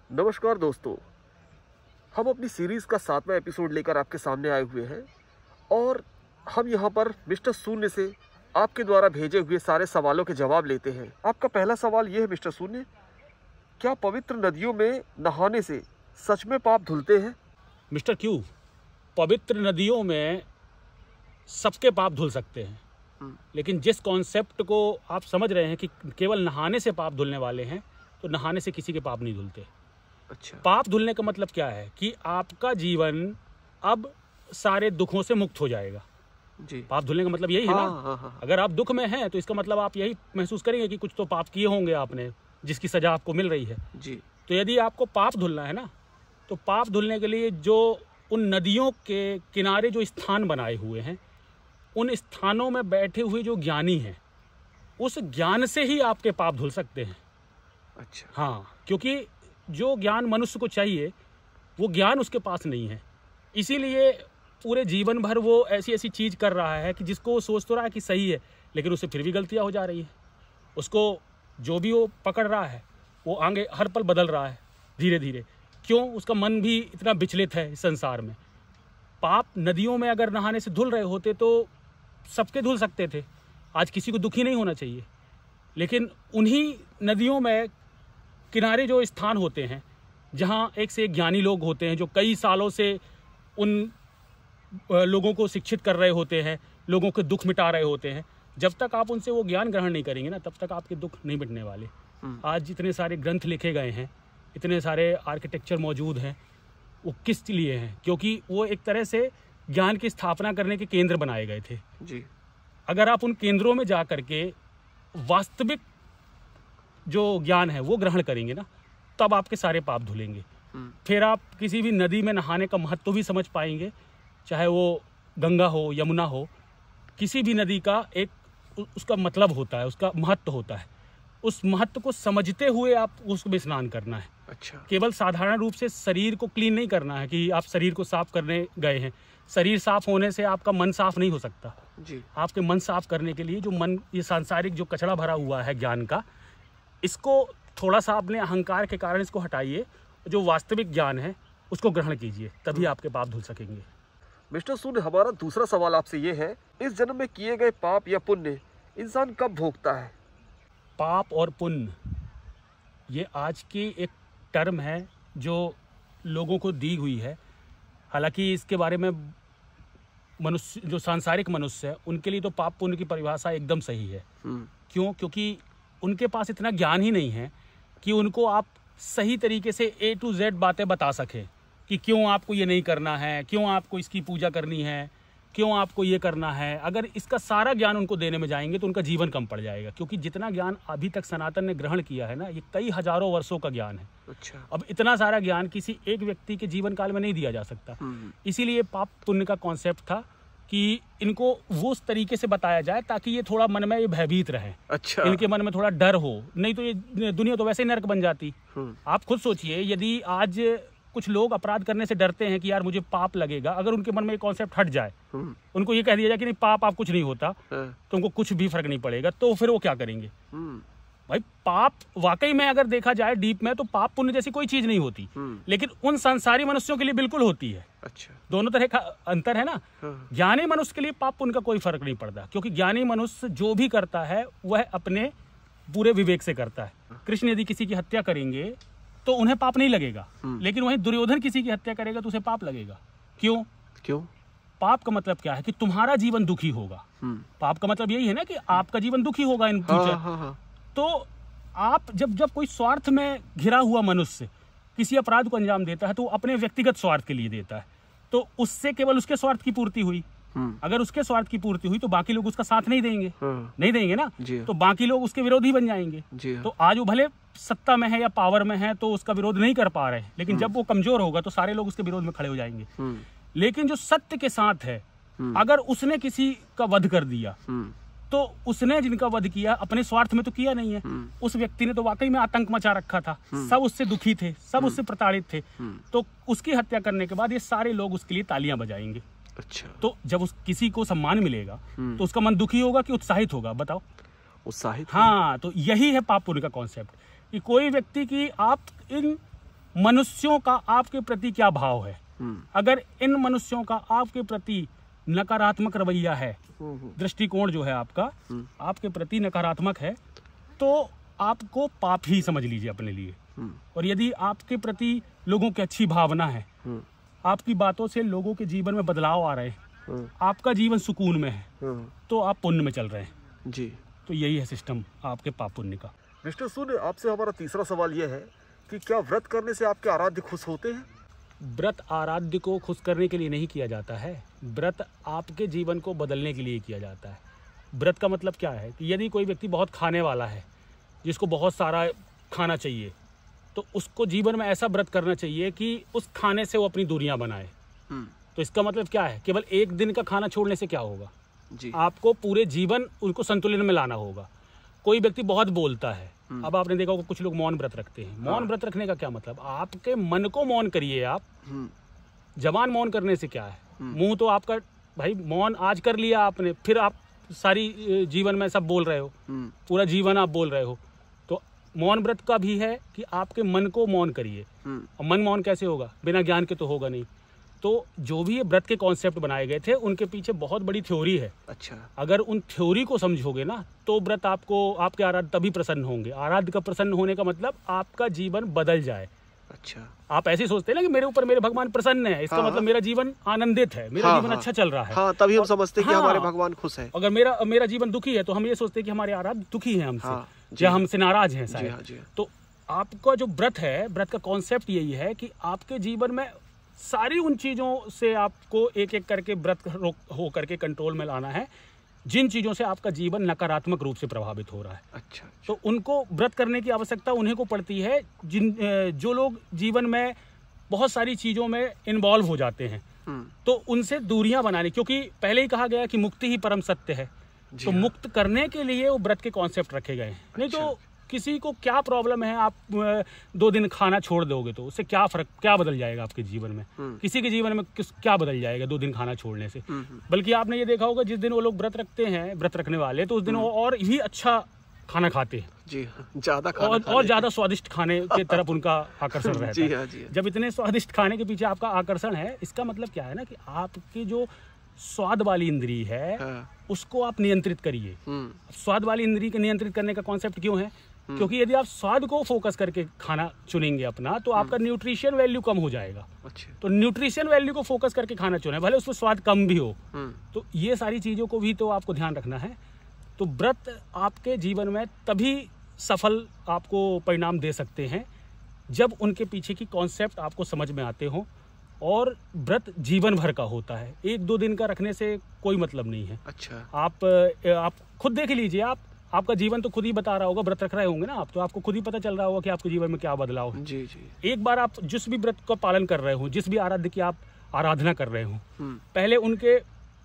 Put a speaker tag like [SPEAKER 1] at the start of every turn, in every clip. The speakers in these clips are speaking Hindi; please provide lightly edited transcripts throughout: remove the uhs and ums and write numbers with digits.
[SPEAKER 1] नमस्कार दोस्तों, हम अपनी सीरीज़ का 7वां एपिसोड लेकर आपके सामने आए हुए हैं और हम यहाँ पर मिस्टर शून्य से आपके द्वारा भेजे हुए सारे सवालों के जवाब लेते हैं। आपका पहला सवाल ये है मिस्टर शून्य, क्या पवित्र नदियों में नहाने से सच में पाप धुलते हैं?
[SPEAKER 2] मिस्टर क्यू, पवित्र नदियों में सबके पाप धुल सकते हैं, लेकिन जिस कॉन्सेप्ट को आप समझ रहे हैं कि केवल नहाने से पाप धुलने वाले हैं, तो नहाने से किसी के पाप नहीं धुलते।
[SPEAKER 1] अच्छा।
[SPEAKER 2] पाप धुलने का मतलब क्या है कि आपका जीवन अब सारे दुखों से मुक्त हो जाएगा।
[SPEAKER 1] जी।
[SPEAKER 2] पाप धुलने का मतलब यही है ना।
[SPEAKER 1] हाँ।
[SPEAKER 2] अगर आप दुख में हैं तो इसका मतलब आप यही महसूस करेंगे कि कुछ तो पाप किए होंगे आपने, जिसकी सजा आपको मिल रही है।
[SPEAKER 1] जी।
[SPEAKER 2] तो यदि आपको पाप धुलना है ना, तो पाप धुलने के लिए जो उन नदियों के किनारे जो स्थान बनाए हुए हैं, उन स्थानों में बैठे हुए जो ज्ञानी हैं, उस ज्ञान से ही आपके पाप धुल सकते हैं।
[SPEAKER 1] अच्छा।
[SPEAKER 2] हाँ, क्योंकि जो ज्ञान मनुष्य को चाहिए वो ज्ञान उसके पास नहीं है, इसीलिए पूरे जीवन भर वो ऐसी ऐसी चीज़ कर रहा है कि जिसको वो सोच तो रहा है कि सही है, लेकिन उससे फिर भी गलतियाँ हो जा रही हैं। उसको जो भी वो पकड़ रहा है वो आगे हर पल बदल रहा है धीरे धीरे। क्यों? उसका मन भी इतना विचलित है इस संसार में। पाप नदियों में अगर नहाने से धुल रहे होते तो सबके धुल सकते थे, आज किसी को दुखी नहीं होना चाहिए। लेकिन उन्हीं नदियों में किनारे जो स्थान होते हैं, जहाँ एक से एक ज्ञानी लोग होते हैं, जो कई सालों से उन लोगों को शिक्षित कर रहे होते हैं, लोगों के दुख मिटा रहे होते हैं, जब तक आप उनसे वो ज्ञान ग्रहण नहीं करेंगे ना, तब तक आपके दुख नहीं मिटने वाले। आज जितने सारे ग्रंथ लिखे गए हैं, इतने सारे आर्किटेक्चर मौजूद हैं, वो किस लिए हैं? क्योंकि वो एक तरह से ज्ञान की स्थापना करने के केंद्र बनाए गए थे।
[SPEAKER 1] जी।
[SPEAKER 2] अगर आप उन केंद्रों में जा करके वास्तविक जो ज्ञान है वो ग्रहण करेंगे ना, तब आपके सारे पाप धुलेंगे। फिर आप किसी भी नदी में नहाने का महत्व भी समझ पाएंगे, चाहे वो गंगा हो, यमुना हो। किसी भी नदी का एक उसका मतलब होता है, उसका महत्व होता है। उस महत्व को समझते हुए आप उसमें स्नान करना है।
[SPEAKER 1] अच्छा।
[SPEAKER 2] केवल साधारण रूप से शरीर को क्लीन नहीं करना है कि आप शरीर को साफ करने गए हैं। शरीर साफ होने से आपका मन साफ नहीं हो सकता।
[SPEAKER 1] जी।
[SPEAKER 2] आपके मन साफ करने के लिए जो मन, ये सांसारिक जो कचरा भरा हुआ है ज्ञान का, इसको थोड़ा सा अपने अहंकार के कारण इसको हटाइए, जो वास्तविक ज्ञान है उसको ग्रहण कीजिए, तभी आपके पाप धुल सकेंगे।
[SPEAKER 1] मिस्टर शून्य, हमारा दूसरा सवाल आपसे ये है, इस जन्म में किए गए पाप या पुण्य इंसान कब भोगता है?
[SPEAKER 2] पाप और पुण्य ये आज की एक टर्म है जो लोगों को दी हुई है। हालांकि इसके बारे में मनुष्य, जो सांसारिक मनुष्य है, उनके लिए तो पाप पुण्य की परिभाषा एकदम सही है। क्यों? क्योंकि उनके पास इतना ज्ञान ही नहीं है कि उनको आप सही तरीके से A to Z बातें बता सकें कि क्यों आपको ये नहीं करना है, क्यों आपको इसकी पूजा करनी है, क्यों आपको ये करना है। अगर इसका सारा ज्ञान उनको देने में जाएंगे तो उनका जीवन कम पड़ जाएगा, क्योंकि जितना ज्ञान अभी तक सनातन ने ग्रहण किया है ना, ये कई हजारों वर्षों का ज्ञान है।
[SPEAKER 1] अच्छा।
[SPEAKER 2] अब इतना सारा ज्ञान किसी एक व्यक्ति के जीवन काल में नहीं दिया जा सकता। इसीलिए पाप पुण्य का कॉन्सेप्ट था कि इनको वो उस तरीके से बताया जाए ताकि ये थोड़ा मन में ये भयभीत रहे।
[SPEAKER 1] अच्छा।
[SPEAKER 2] इनके मन में थोड़ा डर हो, नहीं तो ये दुनिया तो वैसे ही नर्क बन जाती। आप खुद सोचिए, यदि आज कुछ लोग अपराध करने से डरते हैं कि यार मुझे पाप लगेगा, अगर उनके मन में ये कॉन्सेप्ट हट जाए, उनको ये कह दिया जाए कि नहीं पाप आप कुछ नहीं होता, तो उनको कुछ भी फर्क नहीं पड़ेगा, तो फिर वो क्या करेंगे? भाई, पाप वाकई में अगर देखा जाए डीप में, तो पाप पुण्य जैसी कोई चीज नहीं होती, लेकिन उन संसारी मनुष्यों के लिए बिल्कुल होती है।
[SPEAKER 1] अच्छा।
[SPEAKER 2] दोनों तरह का अंतर है ना। ज्ञानी मनुष्य के लिए पाप पुण्य का कोई फर्क नहीं पड़ता, क्योंकि ज्ञानी मनुष्य जो भी करता है वह अपने पूरे विवेक से करता है। कृष्ण यदि किसी की हत्या करेंगे तो उन्हें पाप नहीं लगेगा, लेकिन वहीं दुर्योधन किसी की हत्या करेगा तो उसे पाप लगेगा। क्यों? पाप का मतलब क्या है कि तुम्हारा जीवन दुखी होगा। पाप का मतलब यही है ना कि आपका जीवन दुखी होगा इन फ्यूचर। तो आप जब कोई स्वार्थ में घिरा हुआ मनुष्य किसी अपराध को अंजाम देता है तो अपने व्यक्तिगत स्वार्थ के लिए देता है, तो उससे केवल उसके स्वार्थ की पूर्ति हुई। अगर उसके स्वार्थ की पूर्ति हुई तो बाकी लोग उसका साथ नहीं देंगे। नहीं देंगे ना, तो बाकी लोग उसके विरोधी बन जाएंगे। तो आज वो भले सत्ता में है या पावर में है तो उसका विरोध नहीं कर पा रहे, लेकिन जब वो कमजोर होगा तो सारे लोग उसके विरोध में खड़े हो जाएंगे। लेकिन जो सत्य के साथ है, अगर उसने किसी का वध कर दिया, तो उसने जिनका वध किया अपने स्वार्थ में तो किया नहीं है। उस व्यक्ति ने तो वाकई में आतंक मचा रखा था, सब उससे दुखी थे, सब उससे प्रताड़ित थे, तो उसकी हत्या करने के बाद ये सारे लोग उसके लिए तालियां बजाएंगे।
[SPEAKER 1] अच्छा।
[SPEAKER 2] तो जब उस किसी को सम्मान मिलेगा तो उसका मन दुखी होगा कि उत्साहित होगा? बताओ।
[SPEAKER 1] उत्साहित।
[SPEAKER 2] हाँ, तो यही है पाप पुण्य का कॉन्सेप्ट, कि कोई व्यक्ति की आप इन मनुष्यों का आपके प्रति क्या भाव है। अगर इन मनुष्यों का आपके प्रति नकारात्मक रवैया है, दृष्टिकोण जो है आपका आपके प्रति नकारात्मक है, तो आपको पाप ही समझ लीजिए अपने लिए। और यदि आपके प्रति लोगों की अच्छी भावना है, आपकी बातों से लोगों के जीवन में बदलाव आ रहे हैं, आपका जीवन सुकून में है, तो आप पुण्य में चल रहे हैं
[SPEAKER 1] जी।
[SPEAKER 2] तो यही है सिस्टम आपके पाप पुण्य का।
[SPEAKER 1] मिस्टर सूर्य, आपसे हमारा तीसरा सवाल यह है कि क्या व्रत करने से आपके आराध्य खुश होते हैं?
[SPEAKER 2] व्रत आराध्य को खुश करने के लिए नहीं किया जाता है, व्रत आपके जीवन को बदलने के लिए किया जाता है। व्रत का मतलब क्या है कि यदि कोई व्यक्ति बहुत खाने वाला है, जिसको बहुत सारा खाना चाहिए, तो उसको जीवन में ऐसा व्रत करना चाहिए कि उस खाने से वो अपनी दूरियां बनाए। तो इसका मतलब क्या है, केवल एक दिन का खाना छोड़ने से क्या होगा
[SPEAKER 1] जी।
[SPEAKER 2] आपको पूरे जीवन उनको संतुलन में लाना होगा। कोई व्यक्ति बहुत बोलता है, अब आपने देखा होगा कुछ लोग मौन व्रत रखते हैं। मौन व्रत रखने का क्या मतलब, आपके मन को मौन करिए आप। जबान मौन करने से क्या है, मुंह तो आपका भाई मौन आज कर लिया आपने, फिर आप सारी जीवन में सब बोल रहे हो, पूरा जीवन आप बोल रहे हो। तो मौन व्रत का भी है कि आपके मन को मौन करिए। और मन मौन कैसे होगा, बिना ज्ञान के तो होगा नहीं। तो जो भी ये व्रत के कॉन्सेप्ट बनाए गए थे उनके पीछे बहुत बड़ी थ्योरी है।
[SPEAKER 1] अच्छा,
[SPEAKER 2] अगर उन थ्योरी को समझोगे ना तो व्रत आपको, आपके आराध्य तभी प्रसन्न होंगे। आराध्य का प्रसन्न होने का मतलब आपका जीवन बदल जाए।
[SPEAKER 1] अच्छा,
[SPEAKER 2] आप ऐसे सोचते हैं ना कि मेरे ऊपर मेरे भगवान प्रसन्न है, इसका मतलब मेरा जीवन आनंदित है, मेरा जीवन अच्छा चल रहा है।
[SPEAKER 1] हाँ, तभी हम समझते हैं कि हमारे भगवान खुश है।
[SPEAKER 2] अगर मेरा जीवन दुखी है तो हम ये सोचते हैं कि हमारे आराध्य दुखी है हमसे, या हमसे नाराज हैं शायद। तो आपका जो व्रत है, व्रत का कॉन्सेप्ट यही है कि आपके जीवन में सारी उन चीजों से आपको एक एक करके व्रत हो करके कंट्रोल में लाना है जिन चीजों से आपका जीवन नकारात्मक रूप से प्रभावित हो रहा है।
[SPEAKER 1] अच्छा।
[SPEAKER 2] तो उनको व्रत करने की आवश्यकता उन्हें को पड़ती है जो लोग जीवन में बहुत सारी चीजों में इन्वॉल्व हो जाते हैं। तो उनसे दूरियां बनाने, क्योंकि पहले ही कहा गया कि मुक्ति ही परम सत्य है। तो मुक्त करने के लिए वो व्रत के कॉन्सेप्ट रखे गए हैं। नहीं तो किसी को क्या प्रॉब्लम है, आप 2 दिन खाना छोड़ दोगे तो उससे क्या फर्क, क्या बदल जाएगा आपके जीवन में? किसी के जीवन में क्या बदल जाएगा 2 दिन खाना छोड़ने से? बल्कि आपने ये देखा होगा जिस दिन वो लोग व्रत रखते हैं, व्रत रखने वाले, तो उस दिन वो और भी अच्छा खाना खाते हैं।
[SPEAKER 1] जी, ज्यादा खाना
[SPEAKER 2] और ज्यादा स्वादिष्ट खाने की तरफ उनका आकर्षण रहता है।
[SPEAKER 1] जी हाँ, जी हाँ।
[SPEAKER 2] जब इतने स्वादिष्ट खाने के पीछे आपका आकर्षण है, इसका मतलब क्या है ना कि आपकी जो स्वाद वाली इंद्री है उसको आप नियंत्रित करिए। स्वाद वाली इंद्री को नियंत्रित करने का कॉन्सेप्ट क्यों है? क्योंकि यदि आप स्वाद को फोकस करके खाना चुनेंगे अपना, तो आपका न्यूट्रिशन वैल्यू कम हो जाएगा।
[SPEAKER 1] अच्छा। तो
[SPEAKER 2] न्यूट्रिशन वैल्यू को फोकस करके खाना चुने, भले उसमें स्वाद कम भी हो। तो ये सारी चीजों को भी तो आपको ध्यान रखना है। तो व्रत आपके जीवन में तभी सफल आपको परिणाम दे सकते हैं जब उनके पीछे की कॉन्सेप्ट आपको समझ में आते हो। और व्रत जीवन भर का होता है, 1-2 दिन का रखने से कोई मतलब नहीं है।
[SPEAKER 1] अच्छा।
[SPEAKER 2] आप खुद देख लीजिए, आपका जीवन तो खुद ही बता रहा होगा, व्रत रख रहे होंगे ना आप, तो आपको खुद ही पता चल रहा होगा कि आपके जीवन में क्या बदलाव है।
[SPEAKER 1] जी जी।
[SPEAKER 2] एक बार आप जिस भी व्रत का पालन कर रहे हो, जिस भी आराध्य की आप आराधना कर रहे हो, पहले उनके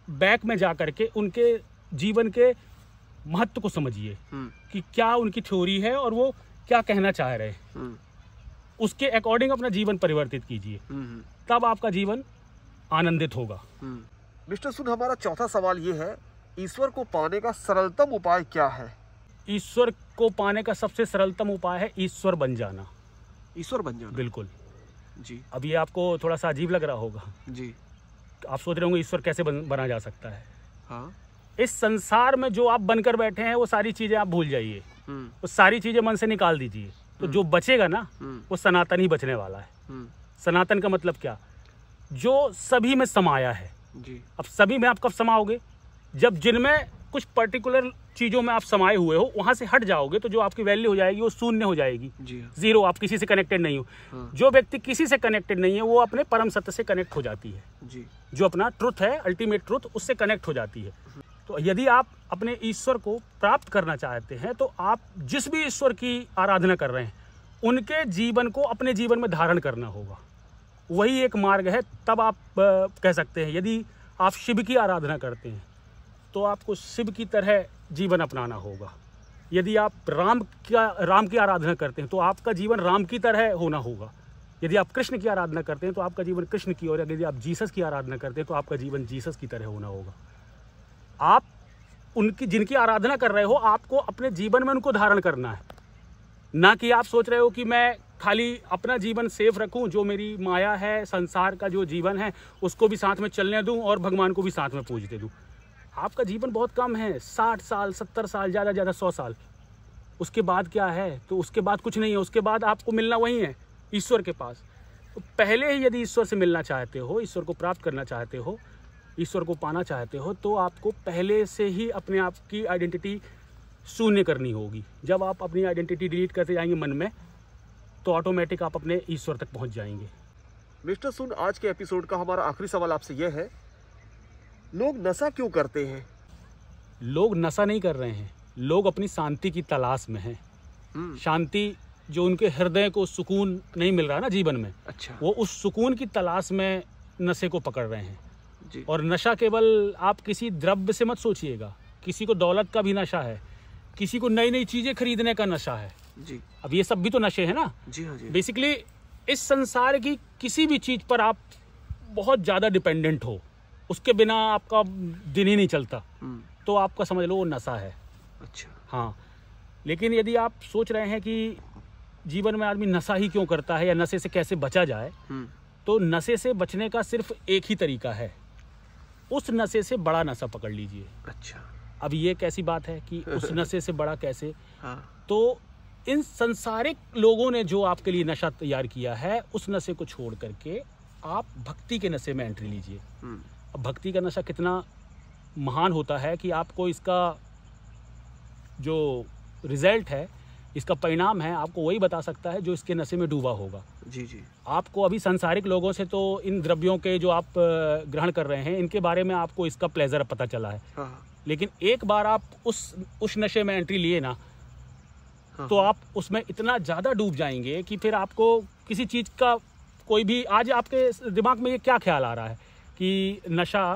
[SPEAKER 2] बैक में जा करके उनके जीवन के महत्व को समझिए कि क्या उनकी थ्योरी है और वो क्या कहना चाह रहे हैं। उसके अकॉर्डिंग अपना जीवन परिवर्तित कीजिए, तब आपका जीवन आनंदित होगा।
[SPEAKER 1] मिस्टर सुन, हमारा चौथा सवाल ये है, ईश्वर को पाने का सरलतम उपाय क्या है?
[SPEAKER 2] ईश्वर को पाने का सबसे सरलतम उपाय है ईश्वर बन जाना।
[SPEAKER 1] ईश्वर बन जाना?
[SPEAKER 2] बिल्कुल
[SPEAKER 1] जी।
[SPEAKER 2] अब ये आपको थोड़ा सा अजीब लग रहा होगा
[SPEAKER 1] जी।
[SPEAKER 2] आप सोच रहे होंगे ईश्वर कैसे बना जा सकता है।
[SPEAKER 1] हाँ।
[SPEAKER 2] इस संसार में जो आप बनकर बैठे हैं वो सारी चीजें आप भूल जाइए, वो सारी चीजें मन से निकाल दीजिए, तो जो बचेगा ना वो सनातन ही बचने वाला है। सनातन का मतलब क्या? जो सभी में समाया है
[SPEAKER 1] जी। अब
[SPEAKER 2] सभी में आप कब समाओगे? जब जिनमें कुछ पर्टिकुलर चीजों में आप समाये हुए हो वहां से हट जाओगे तो जो आपकी वैल्यू हो जाएगी वो शून्य हो जाएगी। जीरो, आप किसी से कनेक्टेड नहीं हो। जो व्यक्ति किसी से कनेक्टेड नहीं है वो अपने परम सत्य से कनेक्ट हो जाती है जी। जो अपना ट्रुथ है, अल्टीमेट ट्रुथ, उससे कनेक्ट हो जाती है। तो यदि आप अपने ईश्वर को प्राप्त करना चाहते हैं तो आप जिस भी ईश्वर की आराधना कर रहे हैं उनके जीवन को अपने जीवन में धारण करना होगा, वही एक मार्ग है। तब आप कह सकते हैं, यदि आप शिव की आराधना करते हैं तो आपको शिव की तरह जीवन अपनाना होगा। यदि आप राम की आराधना करते हैं तो आपका जीवन राम की तरह होना होगा। यदि आप कृष्ण की आराधना करते हैं तो आपका जीवन कृष्ण की, और यदि आप जीसस की आराधना करते हैं तो आपका जीवन जीसस की तरह होना होगा। आप उनकी जिनकी आराधना कर रहे हो आपको अपने जीवन में उनको धारण करना है, ना कि आप सोच रहे हो कि मैं खाली अपना जीवन सेफ रखूं, जो मेरी माया है, संसार का जो जीवन है उसको भी साथ में चलने दूं और भगवान को भी साथ में पूजते दूं। आपका जीवन बहुत कम है, 60 साल 70 साल, ज़्यादा ज़्यादा 100 साल। उसके बाद क्या है? तो उसके बाद कुछ नहीं है। उसके बाद आपको मिलना वही है, ईश्वर के पास। तो पहले ही यदि ईश्वर से मिलना चाहते हो, ईश्वर को प्राप्त करना चाहते हो, ईश्वर को पाना चाहते हो, तो आपको पहले से ही अपने आप की आइडेंटिटी शून्य करनी होगी। जब आप अपनी आइडेंटिटी डिलीट करते जाएंगे मन में, तो ऑटोमेटिक आप अपने ईश्वर तक पहुंच जाएंगे।
[SPEAKER 1] मिस्टर सुन, आज के एपिसोड का हमारा आखिरी सवाल आपसे यह है, लोग नशा क्यों करते हैं?
[SPEAKER 2] लोग नशा नहीं कर रहे हैं, लोग अपनी शांति की तलाश में हैं। शांति जो उनके हृदय को सुकून नहीं मिल रहा ना जीवन में,
[SPEAKER 1] अच्छा,
[SPEAKER 2] वो उस सुकून की तलाश में नशे को पकड़ रहे हैं
[SPEAKER 1] जी।
[SPEAKER 2] और नशा केवल आप किसी द्रव्य से मत सोचिएगा। किसी को दौलत का भी नशा है, किसी को नई नई चीजें खरीदने का नशा है
[SPEAKER 1] जी।
[SPEAKER 2] अब ये सब भी तो नशे हैं ना।
[SPEAKER 1] जी हाँ जी।
[SPEAKER 2] बेसिकली इस संसार की किसी भी चीज पर आप बहुत ज्यादा डिपेंडेंट हो, उसके बिना आपका दिन ही नहीं चलता, तो आपका समझ लो वो नशा है।
[SPEAKER 1] अच्छा,
[SPEAKER 2] हाँ। लेकिन यदि आप सोच रहे हैं कि जीवन में आदमी नशा ही क्यों करता है या नशे से कैसे बचा जाए, तो नशे से बचने का सिर्फ एक ही तरीका है, उस नशे से बड़ा नशा पकड़ लीजिए।
[SPEAKER 1] अच्छा,
[SPEAKER 2] अब ये कैसी बात है कि उस नशे से बड़ा कैसे?
[SPEAKER 1] हाँ।
[SPEAKER 2] तो इन संसारिक लोगों ने जो आपके लिए नशा तैयार किया है, उस नशे को छोड़ करके आप भक्ति के नशे में एंट्री लीजिए। अब भक्ति का नशा कितना महान होता है कि आपको इसका जो रिजल्ट है, इसका परिणाम है, आपको वही बता सकता है जो इसके नशे में डूबा होगा।
[SPEAKER 1] जी जी।
[SPEAKER 2] आपको अभी सांसारिक लोगों से तो इन द्रव्यों के जो आप ग्रहण कर रहे हैं, इनके बारे में आपको इसका प्लेजर पता चला है।
[SPEAKER 1] हाँ।
[SPEAKER 2] लेकिन एक बार आप उस नशे में एंट्री लिए ना, तो आप उसमें इतना ज़्यादा डूब जाएंगे कि फिर आपको किसी चीज़ का कोई भी, आज आपके दिमाग में ये क्या ख्याल आ रहा है कि नशा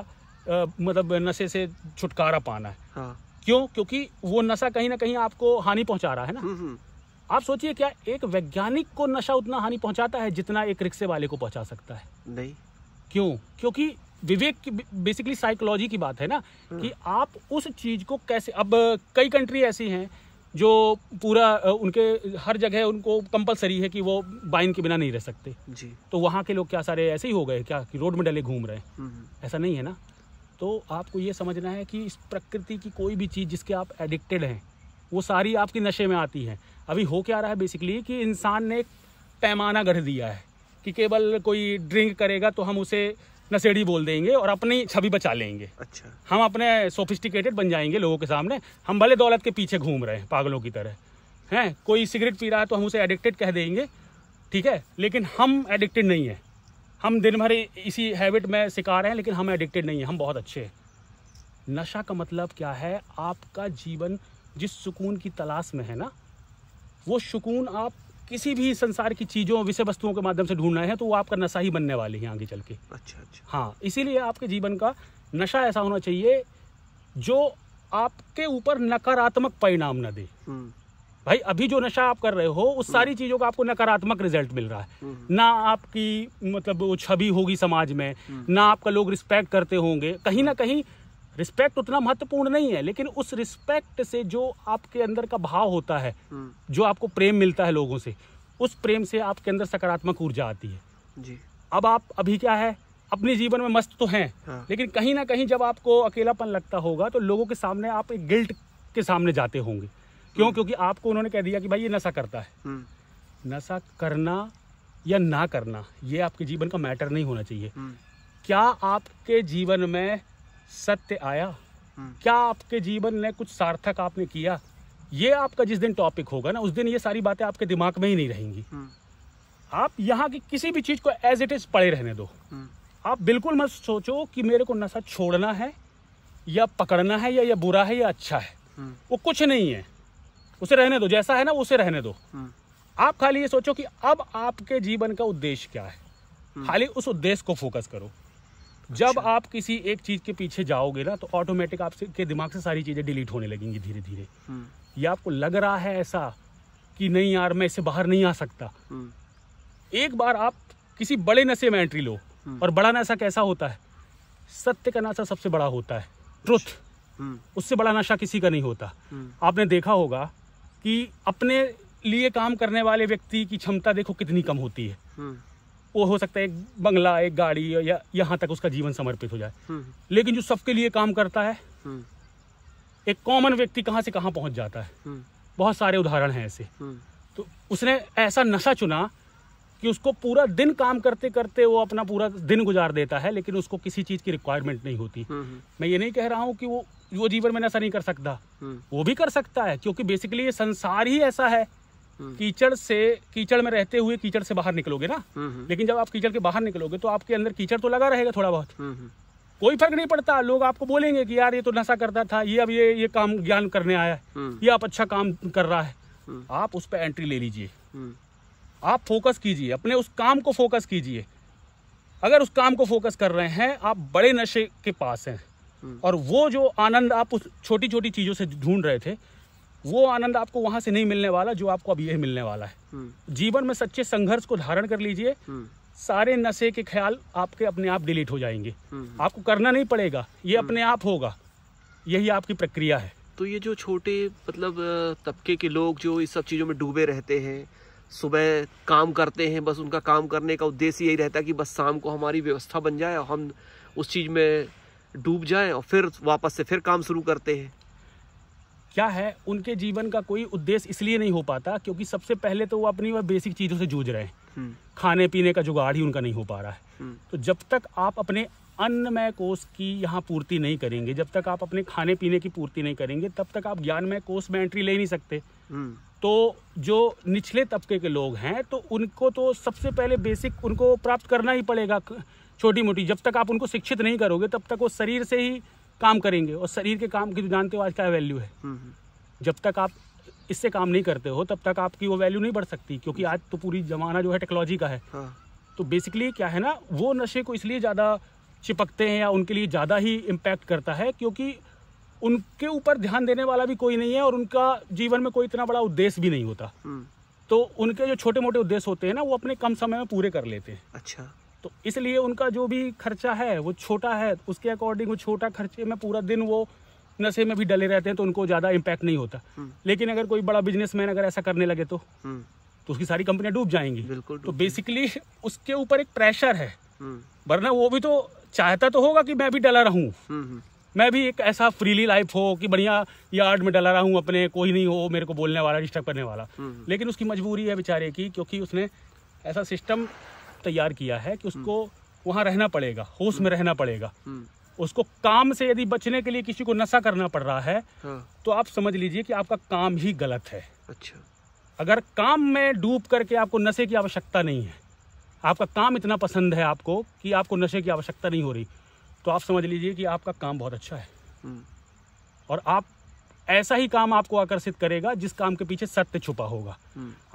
[SPEAKER 2] मतलब नशे से छुटकारा पाना है।
[SPEAKER 1] हाँ।
[SPEAKER 2] क्यों? क्योंकि वो नशा कहीं ना कहीं आपको हानि पहुंचा रहा है ना। आप सोचिए, क्या एक वैज्ञानिक को नशा उतना हानि पहुंचाता है जितना एक रिक्शे वाले को पहुंचा सकता है?
[SPEAKER 1] नहीं।
[SPEAKER 2] क्यों? क्योंकि विवेक की, बेसिकली साइकोलॉजी की बात है ना, कि आप उस चीज को कैसे। अब कई कंट्री ऐसी हैं जो पूरा उनके हर जगह उनको कंपलसरी है कि वो वाइन के बिना नहीं रह सकते
[SPEAKER 1] जी।
[SPEAKER 2] तो वहाँ के लोग क्या सारे ऐसे ही हो गए क्या कि रोड में डले घूम रहे हैं? ऐसा नहीं है ना। तो आपको ये समझना है कि इस प्रकृति की कोई भी चीज़ जिसके आप एडिक्टेड हैं, वो सारी आपकी नशे में आती है। अभी हो क्या रहा है बेसिकली कि इंसान ने एक पैमाना गढ़ दिया है कि केवल कोई ड्रिंक करेगा तो हम उसे नशेड़ी बोल देंगे और अपनी छवि बचा लेंगे।
[SPEAKER 1] अच्छा।
[SPEAKER 2] हम अपने सोफिस्टिकेटेड बन जाएंगे लोगों के सामने। हम भले दौलत के पीछे घूम रहे हैं पागलों की तरह हैं। कोई सिगरेट पी रहा है तो हम उसे एडिक्टेड कह देंगे, ठीक है, लेकिन हम एडिक्टेड नहीं है। हम दिन भर इसी हैबिट में शिकार हैं, लेकिन हम एडिक्टेड नहीं है, हम बहुत अच्छे हैं। नशा का मतलब क्या है? आपका जीवन जिस सुकून की तलाश में है ना, वो सुकून आप किसी भी संसार की चीज़ों, विषय वस्तुओं के माध्यम से ढूंढ रहे हैं, तो वो आपका नशा ही बनने वाली है आगे चल के।
[SPEAKER 1] अच्छा अच्छा।
[SPEAKER 2] हाँ, इसीलिए आपके जीवन का नशा ऐसा होना चाहिए जो आपके ऊपर नकारात्मक परिणाम न दे। भाई अभी जो नशा आप कर रहे हो उस सारी चीज़ों का आपको नकारात्मक रिजल्ट मिल रहा है। ना आपकी मतलब वो छवि होगी समाज में, ना आपका लोग रिस्पेक्ट करते होंगे। कहीं ना कहीं रिस्पेक्ट उतना महत्वपूर्ण नहीं है, लेकिन उस रिस्पेक्ट से जो आपके अंदर का भाव होता है, जो आपको प्रेम मिलता है लोगों से, उस प्रेम से आपके अंदर सकारात्मक ऊर्जा आती है जी। अब आप अभी क्या है, अपने जीवन में मस्त तो हैं, हाँ। लेकिन कहीं ना कहीं जब आपको अकेलापन लगता होगा तो लोगों के सामने आप एक गिल्ट के सामने जाते होंगे। क्यों? क्योंकि आपको उन्होंने कह दिया कि भाई ये नशा करता है। नशा करना या ना करना ये आपके जीवन का मैटर नहीं होना चाहिए। क्या आपके जीवन में सत्य आया? क्या आपके जीवन में कुछ सार्थक आपने किया? ये आपका जिस दिन टॉपिक होगा ना, उस दिन ये सारी बातें आपके दिमाग में ही नहीं रहेंगी। आप यहाँ की किसी भी चीज को एज इट इज पड़े रहने दो। आप बिल्कुल मत सोचो कि मेरे को नशा छोड़ना है या पकड़ना है या ये बुरा है या अच्छा है। वो कुछ नहीं है, उसे रहने दो, जैसा है ना उसे रहने दो। आप खाली ये सोचो कि अब आपके जीवन का उद्देश्य क्या है, खाली उस उद्देश्य को फोकस करो। जब आप किसी एक चीज के पीछे जाओगे ना, तो ऑटोमेटिक आपके दिमाग से सारी चीजें डिलीट होने लगेंगी धीरे धीरे। या आपको लग रहा है ऐसा कि नहीं यार मैं इससे बाहर नहीं आ सकता, एक बार आप किसी बड़े नशे में एंट्री लो। और बड़ा नशा कैसा होता है? सत्य का नशा सबसे बड़ा होता है, ट्रुथ। उससे बड़ा नशा किसी का नहीं होता। आपने देखा होगा कि अपने लिए काम करने वाले व्यक्ति की क्षमता देखो कितनी कम होती है। वो हो सकता है एक बंगला, एक गाड़ी या यहाँ तक उसका जीवन समर्पित हो जाए। लेकिन जो सबके लिए काम करता है, एक कॉमन व्यक्ति कहाँ से कहाँ पहुँच जाता है। बहुत सारे उदाहरण हैं ऐसे। तो उसने ऐसा नशा चुना कि उसको पूरा दिन काम करते करते वो अपना पूरा दिन गुजार देता है, लेकिन उसको किसी चीज़ की रिक्वायरमेंट नहीं होती। मैं ये नहीं कह रहा हूँ कि वो जीवन में नशा नहीं कर सकता, वो भी कर सकता है, क्योंकि बेसिकली ये संसार ही ऐसा है। कीचड़ में रहते हुए कीचड़ से बाहर निकलोगे ना, लेकिन जब आप कीचड़ के बाहर निकलोगे तो आपके अंदर कीचड़ तो लगा रहेगा थोड़ा बहुत। कोई फर्क नहीं पड़ता, लोग आपको बोलेंगे कि यार ये तो नशा करता था, ये अब ये काम ज्ञान करने आया है, ये आप अच्छा काम कर रहा है। आप उस पर एंट्री ले लीजिए, आप फोकस कीजिए, अपने उस काम को फोकस कीजिए। अगर उस काम को फोकस कर रहे हैं, आप बड़े नशे के पास हैं, और वो जो आनंद आप उस छोटी छोटी चीज़ों से ढूंढ रहे थे, वो आनंद आपको वहाँ से नहीं मिलने वाला जो आपको अब ये मिलने वाला है। जीवन में सच्चे संघर्ष को धारण कर लीजिए, सारे नशे के ख्याल आपके अपने आप डिलीट हो जाएंगे। आपको करना नहीं पड़ेगा, ये अपने आप होगा। यही आपकी प्रक्रिया है।
[SPEAKER 1] तो ये जो छोटे मतलब तबके के लोग जो इस सब चीज़ों में डूबे रहते हैं, सुबह काम करते हैं, बस उनका काम करने का उद्देश्य यही रहता है कि बस शाम को हमारी व्यवस्था बन जाए और हम उस चीज़ में डूब जाएं और फिर वापस से फिर काम शुरू करते हैं।
[SPEAKER 2] क्या है, उनके जीवन का कोई उद्देश्य इसलिए नहीं हो पाता क्योंकि सबसे पहले तो वो अपनी वह बेसिक चीज़ों से जूझ रहे हैं। खाने पीने का जुगाड़ ही उनका नहीं हो पा रहा है। तो जब तक आप अपने अन्नमय कोष की यहाँ पूर्ति नहीं करेंगे, जब तक आप अपने खाने पीने की पूर्ति नहीं करेंगे, तब तक आप ज्ञानमय कोष में एंट्री ले नहीं सकते। तो जो निचले तबके के लोग हैं, तो उनको तो सबसे पहले बेसिक उनको प्राप्त करना ही पड़ेगा। छोटी मोटी जब तक आप उनको शिक्षित नहीं करोगे, तब तक वो शरीर से ही काम करेंगे, और शरीर के काम की तो जानते हो आज क्या वैल्यू है। जब तक आप इससे काम नहीं करते हो, तब तक आपकी वो वैल्यू नहीं बढ़ सकती, क्योंकि आज तो पूरी जमाना जो है टेक्नोलॉजी का है। तो बेसिकली क्या है ना, वो नशे को इसलिए ज़्यादा चिपकते हैं या उनके लिए ज़्यादा ही इम्पैक्ट करता है क्योंकि उनके ऊपर ध्यान देने वाला भी कोई नहीं है, और उनका जीवन में कोई इतना बड़ा उद्देश्य भी नहीं होता। तो उनके जो छोटे मोटे उद्देश्य होते हैं ना, वो अपने कम समय में पूरे कर लेते हैं।
[SPEAKER 1] अच्छा।
[SPEAKER 2] तो इसलिए उनका जो भी खर्चा है वो छोटा है, उसके अकॉर्डिंग वो छोटा खर्चे में पूरा दिन वो नशे में भी डले रहते हैं, तो उनको ज़्यादा इम्पैक्ट नहीं होता। लेकिन अगर कोई बड़ा बिजनेसमैन अगर ऐसा करने लगे तो उसकी सारी कंपनियां डूब जाएंगी। तो बेसिकली उसके ऊपर एक प्रेशर है, वरना वो भी तो चाहता तो होगा कि मैं भी डला रहूं, मैं भी एक ऐसा फ्रीली लाइफ हो कि बढ़िया यार्ड में डला रहा हूँ, अपने कोई नहीं हो मेरे को बोलने वाला, डिस्टर्ब करने वाला। लेकिन उसकी मजबूरी है बेचारे की, क्योंकि उसने ऐसा सिस्टम तैयार किया है कि उसको वहाँ रहना पड़ेगा, होश में रहना पड़ेगा। उसको काम से यदि बचने के लिए किसी को नशा करना पड़ रहा है, तो आप समझ लीजिए कि आपका काम ही गलत है।
[SPEAKER 1] अच्छा।
[SPEAKER 2] अगर काम में डूब करके आपको नशे की आवश्यकता नहीं है, आपका काम इतना पसंद है आपको कि आपको नशे की आवश्यकता नहीं हो रही, तो आप समझ लीजिए कि आपका काम बहुत अच्छा है। और आप ऐसा ही काम आपको आकर्षित करेगा जिस काम के पीछे सत्य छुपा होगा।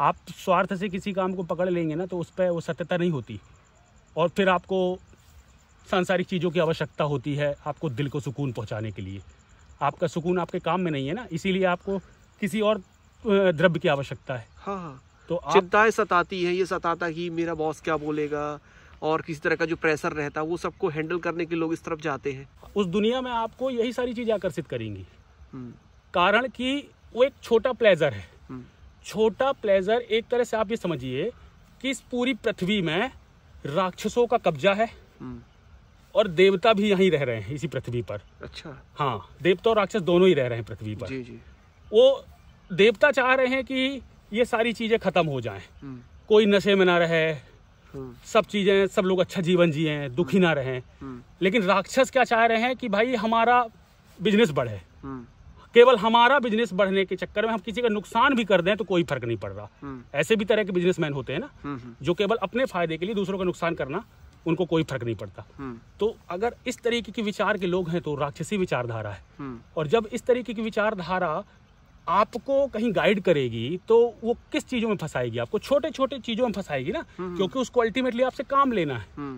[SPEAKER 2] आप स्वार्थ से किसी काम को पकड़ लेंगे ना, तो उस पर वो सत्यता नहीं होती, और फिर आपको सांसारिक चीज़ों की आवश्यकता होती है आपको दिल को सुकून पहुंचाने के लिए। आपका सुकून आपके काम में नहीं है ना, इसीलिए आपको किसी और द्रव्य की आवश्यकता है।
[SPEAKER 1] हाँ। तो चिंताएं सताती हैं, ये सताता कि मेरा बॉस क्या बोलेगा, और किसी तरह का जो प्रेशर रहता है वो सबको हैंडल करने के लोग इस तरफ जाते हैं।
[SPEAKER 2] उस दुनिया में आपको यही सारी चीज़ें आकर्षित करेंगी, कारण कि वो एक छोटा प्लेजर है। छोटा प्लेजर एक तरह से आप ये समझिए कि इस पूरी पृथ्वी में राक्षसों का कब्जा है, और देवता भी यहीं रह रहे हैं इसी पृथ्वी पर।
[SPEAKER 1] अच्छा।
[SPEAKER 2] हाँ, देवता और राक्षस दोनों ही रह रहे हैं पृथ्वी पर।
[SPEAKER 1] जी।
[SPEAKER 2] वो देवता चाह रहे हैं कि ये सारी चीजें खत्म हो जाएं, कोई नशे में ना रहे, सब चीजें, सब लोग अच्छा जीवन जिए, दुखी ना रहें। लेकिन राक्षस क्या चाह रहे हैं कि भाई हमारा बिजनेस बढ़े, केवल हमारा बिजनेस बढ़ने के चक्कर में हम किसी का नुकसान भी कर दें तो कोई फर्क नहीं पड़ रहा। ऐसे भी तरह के बिजनेसमैन होते हैं ना, जो केवल अपने फायदे के लिए दूसरों का नुकसान करना, उनको कोई फर्क नहीं पड़ता। तो अगर इस तरीके की विचार के लोग हैं तो राक्षसी विचारधारा है। और जब इस तरीके की विचारधारा आपको कहीं गाइड करेगी तो वो किस चीजों में फंसाएगी? आपको छोटे छोटे चीजों में फंसाएगी ना, क्योंकि उसको अल्टीमेटली आपसे काम लेना है।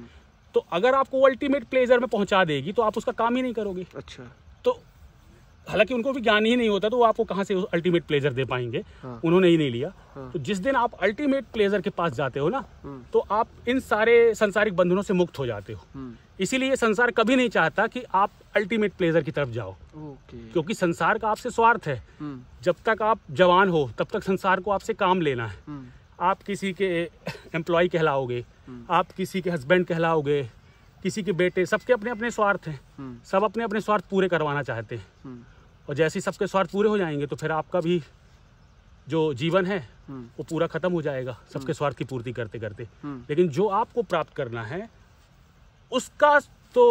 [SPEAKER 2] तो अगर आपको अल्टीमेट प्लेजर में पहुंचा देगी तो आप उसका काम ही नहीं करोगे।
[SPEAKER 1] अच्छा।
[SPEAKER 2] तो हालांकि उनको भी ज्ञान ही नहीं होता तो वो आपको कहाँ से अल्टीमेट प्लेजर दे पाएंगे। उन्होंने ही नहीं लिया। तो जिस दिन आप अल्टीमेट प्लेजर के पास जाते हो ना, तो आप इन सारे संसारिक बंधनों से मुक्त हो जाते हो। इसीलिए ये संसार कभी नहीं चाहता कि आप अल्टीमेट प्लेजर की तरफ जाओ, क्योंकि संसार का आपसे स्वार्थ है। जब तक आप जवान हो तब तक संसार को आपसे काम लेना है। आप किसी के एम्प्लॉय कहलाओगे, आप किसी के हस्बैंड कहलाओगे, किसी के बेटे, सबके अपने अपने स्वार्थ हैं। सब अपने अपने स्वार्थ पूरे करवाना चाहते हैं। और जैसे ही सबके स्वार्थ पूरे हो जाएंगे तो फिर आपका भी जो जीवन है वो पूरा खत्म हो जाएगा, सबके स्वार्थ की पूर्ति करते करते। लेकिन जो आपको प्राप्त करना है उसका तो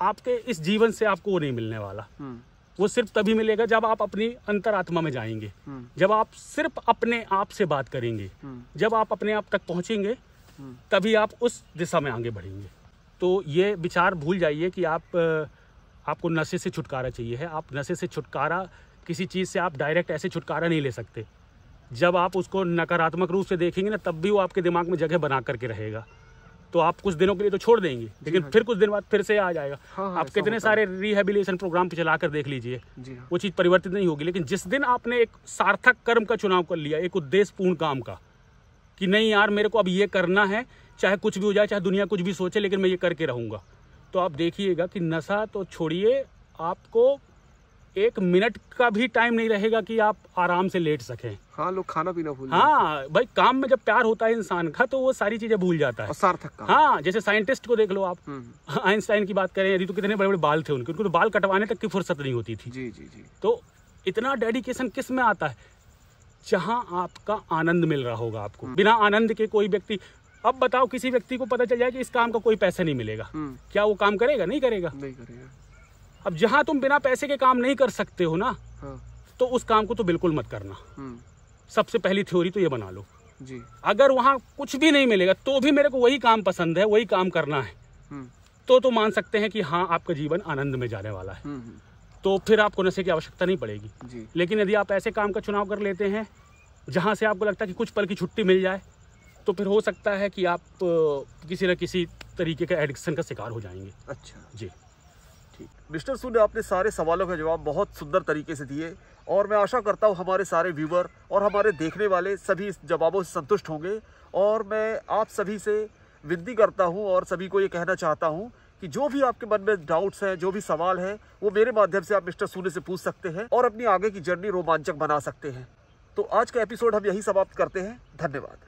[SPEAKER 2] आपके इस जीवन से आपको वो नहीं मिलने वाला। वो सिर्फ तभी मिलेगा जब आप अपनी अंतरात्मा में जाएंगे, जब आप सिर्फ अपने आप से बात करेंगे, जब आप अपने आप तक पहुंचेंगे, तभी आप उस दिशा में आगे बढ़ेंगे। तो ये विचार भूल जाइए कि आपको नशे से छुटकारा चाहिए है। आप नशे से छुटकारा, किसी चीज़ से आप डायरेक्ट ऐसे छुटकारा नहीं ले सकते। जब आप उसको नकारात्मक रूप से देखेंगे ना, तब भी वो आपके दिमाग में जगह बना करके रहेगा। तो आप कुछ दिनों के लिए तो छोड़ देंगे, लेकिन फिर कुछ दिन बाद फिर से आ जाएगा। आप कितने सारे रिहेबिलिटेशन प्रोग्राम पे चला कर देख लीजिए, वो चीज़ परिवर्तित नहीं होगी। लेकिन जिस दिन आपने एक सार्थक कर्म का चुनाव कर लिया, एक उद्देश्यपूर्ण काम का, कि नहीं यार मेरे को अब ये करना है, चाहे कुछ भी हो जाए, चाहे दुनिया कुछ भी सोचे, लेकिन मैं ये करके रहूँगा, तो आप देखिएगा कि नशा तो छोड़िए, आपको 1 मिनट का भी टाइम नहीं रहेगा कि आप आराम से लेट सकें।
[SPEAKER 1] हाँ, लोग खाना पीना भूल
[SPEAKER 2] हाँ भाई, काम में जब प्यार होता है इंसान का तो वो सारी चीजें भूल जाता है।
[SPEAKER 1] सार्थक काम।
[SPEAKER 2] हाँ, जैसे साइंटिस्ट को देख लो आप, आइंस्टाइन की बात करें यदि, तो कितने बड़े बड़े बाल थे उनको तो बाल कटवाने तक की फुर्सत नहीं होती थी।
[SPEAKER 1] जी जी जी।
[SPEAKER 2] तो इतना डेडिकेशन किस में आता है? जहाँ आपका आनंद मिल रहा होगा आपको। बिना आनंद के कोई व्यक्ति, अब बताओ किसी व्यक्ति को पता चल जाए कि इस काम का कोई पैसा नहीं मिलेगा, क्या वो काम करेगा? नहीं करेगा।
[SPEAKER 1] नहीं करेगा।
[SPEAKER 2] अब जहाँ तुम बिना पैसे के काम नहीं कर सकते हो ना, तो उस काम को तो बिल्कुल मत करना। सबसे पहली थ्योरी तो ये बना लो
[SPEAKER 1] जी।
[SPEAKER 2] अगर वहाँ कुछ भी नहीं मिलेगा तो भी मेरे को वही काम पसंद है, वही काम करना है, तो मान सकते हैं कि हाँ आपका जीवन आनंद में जाने वाला है। तो फिर आपको नशे की आवश्यकता नहीं पड़ेगी जी। लेकिन यदि आप ऐसे काम का चुनाव कर लेते हैं जहाँ से आपको लगता है कि कुछ पल की छुट्टी मिल जाए, तो फिर हो सकता है कि आप किसी न किसी तरीके का एडिक्शन का शिकार हो जाएंगे।
[SPEAKER 1] अच्छा
[SPEAKER 2] जी,
[SPEAKER 1] ठीक। मिस्टर सू ने आपने सारे सवालों का जवाब बहुत सुंदर तरीके से दिए और मैं आशा करता हूँ हमारे सारे व्यूवर और हमारे देखने वाले सभी इस जवाबों से संतुष्ट होंगे। और मैं आप सभी से विनती करता हूँ और सभी को ये कहना चाहता हूँ कि जो भी आपके मन में डाउट्स हैं, जो भी सवाल है, वो मेरे माध्यम से आप मिस्टर सूने से पूछ सकते हैं और अपनी आगे की जर्नी रोमांचक बना सकते हैं। तो आज का एपिसोड हम यही समाप्त करते हैं। धन्यवाद।